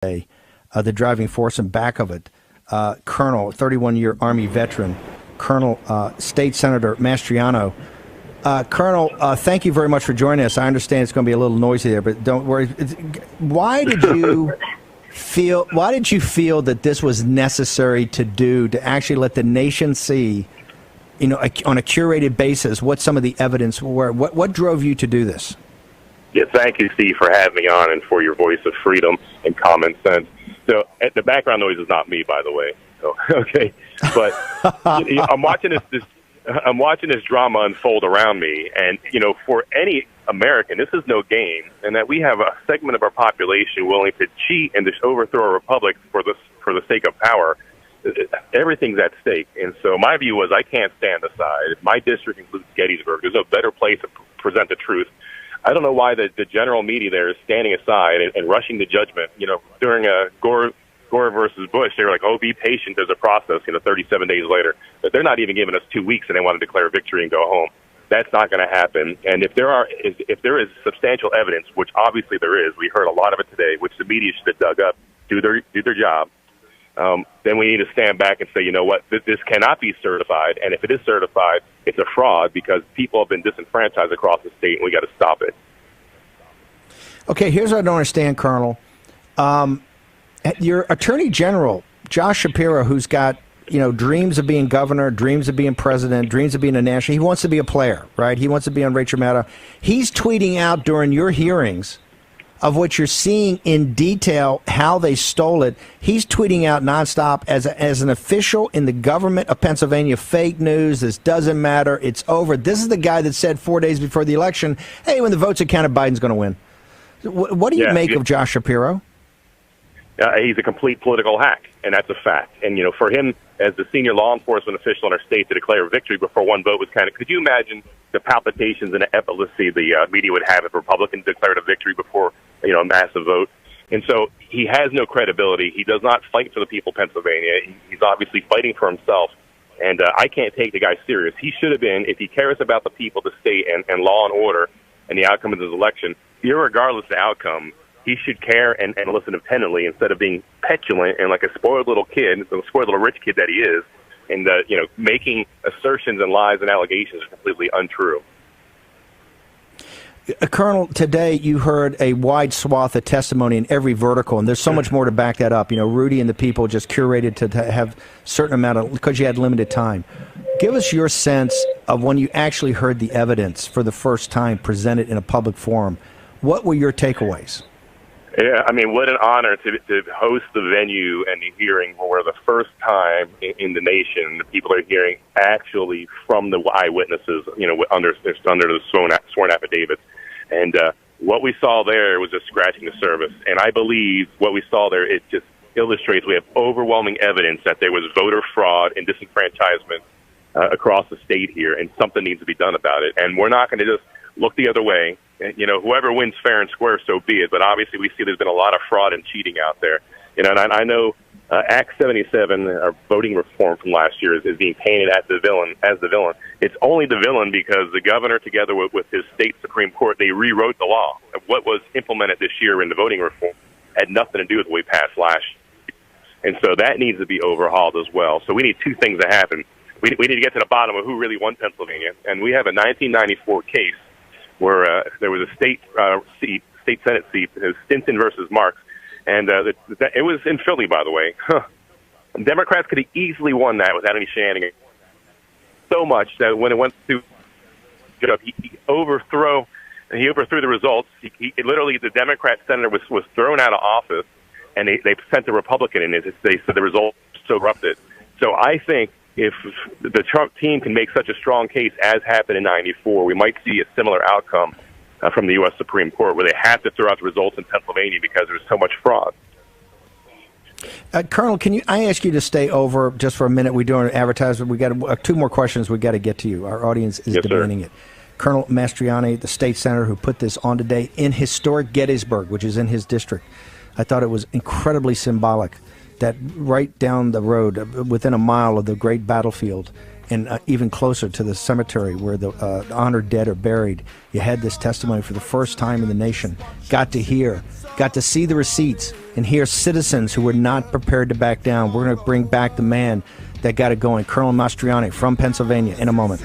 the driving force and back of it, Colonel, 31-year Army veteran, Colonel State Senator Mastriano. Colonel, thank you very much for joining us. I understand it's going to be a little noisy there, but don't worry. Why did you feel that this was necessary to do, to actually let the nation see, on a curated basis, what some of the evidence were? What drove you to do this? Yeah, thank you, Steve, for having me on and for your voice of freedom and common sense. So the background noise is not me, by the way. So, okay, but I'm watching this drama unfold around me, and for any American, this is no game, and that we have a segment of our population willing to cheat and to overthrow a republic for the sake of power. Everything's at stake, and so my view was I can't stand aside. My district includes Gettysburg. There's no better place to present the truth. I don't know why the general media there is standing aside and rushing to judgment. During Gore versus Bush, they were like, "Oh, be patient. There's a process." 37 days later, but they're not even giving us 2 weeks, and they want to declare victory and go home. That's not going to happen. And if there is substantial evidence, which obviously there is, we heard a lot of it today, which the media should have dug up, do their job. Then we need to stand back and say, you know what, this cannot be certified. And if it is certified, it's a fraud because people have been disenfranchised across the state, and we got to stop it. Okay, here's what I don't understand, Colonel. Your Attorney General, Josh Shapiro, who's got, dreams of being governor, dreams of being president, dreams of being a national, he wants to be a player, right? He wants to be on Rachel Maddow. He's tweeting out during your hearings of what you're seeing in detail, how they stole it. He's tweeting out nonstop as an official in the government of Pennsylvania, fake news, this doesn't matter, it's over. This is the guy that said 4 days before the election, hey, when the votes are counted, Biden's going to win. What do you make of Josh Shapiro? He's a complete political hack, and that's a fact. And, for him, as the senior law enforcement official in our state, to declare victory before one vote was could you imagine the palpitations and the epilepsy the media would have if Republicans declared a victory before, a massive vote? And so he has no credibility. He does not fight for the people of Pennsylvania. He's obviously fighting for himself, and I can't take the guy serious. He should have been, if he cares about the people, the state, and law and order and the outcome of this election, irregardless of the outcome, he should care and listen attentively instead of being petulant and like a spoiled little kid, the spoiled little rich kid that he is, and making assertions and lies and allegations are completely untrue. Colonel, today you heard a wide swath of testimony in every vertical, and there's so much more to back that up. Rudy and the people just curated to have a certain amount of, because you had limited time. Give us your sense of when you actually heard the evidence for the first time presented in a public forum. What were your takeaways? Yeah, what an honor to host the venue and the hearing where the first time in the nation the people are hearing actually from the eyewitnesses, under the sworn affidavits. And what we saw there was just scratching the surface. And I believe what we saw there, it just illustrates we have overwhelming evidence that there was voter fraud and disenfranchisement across the state here, and something needs to be done about it. And we're not going to just look the other way. Whoever wins fair and square, so be it. But obviously, we see there's been a lot of fraud and cheating out there. And I know Act 77, our voting reform from last year, is being painted as the villain. It's only the villain because the governor, together with his state Supreme Court, they rewrote the law. What was implemented this year in the voting reform had nothing to do with what we passed last year. And so that needs to be overhauled as well. So we need two things to happen. We need to get to the bottom of who really won Pennsylvania. And we have a 1994 case where there was a state Senate seat, Stinson versus Marks, and it was in Philly, by the way. Democrats could have easily won that without any shenanigans. So much that when it went to he overthrew the results. He literally, the Democrat senator was thrown out of office, and they sent a Republican in. They said the results so corrupted. So I think if the Trump team can make such a strong case as happened in '94, we might see a similar outcome from the U.S. Supreme Court, where they have to throw out the results in Pennsylvania because there's so much fraud. Colonel, I ask you to stay over just for a minute? We're doing an advertisement. We got two more questions we got to get to you. Our audience is demanding it. Colonel Mastriano, the state senator who put this on today in historic Gettysburg, which is in his district. I thought it was incredibly symbolic that right down the road, within a mile of the great battlefield, and even closer to the cemetery where the honored dead are buried. You had this testimony for the first time in the nation. Got to see the receipts and hear citizens who were not prepared to back down. We're going to bring back the man that got it going, Colonel Mastriano from Pennsylvania, in a moment.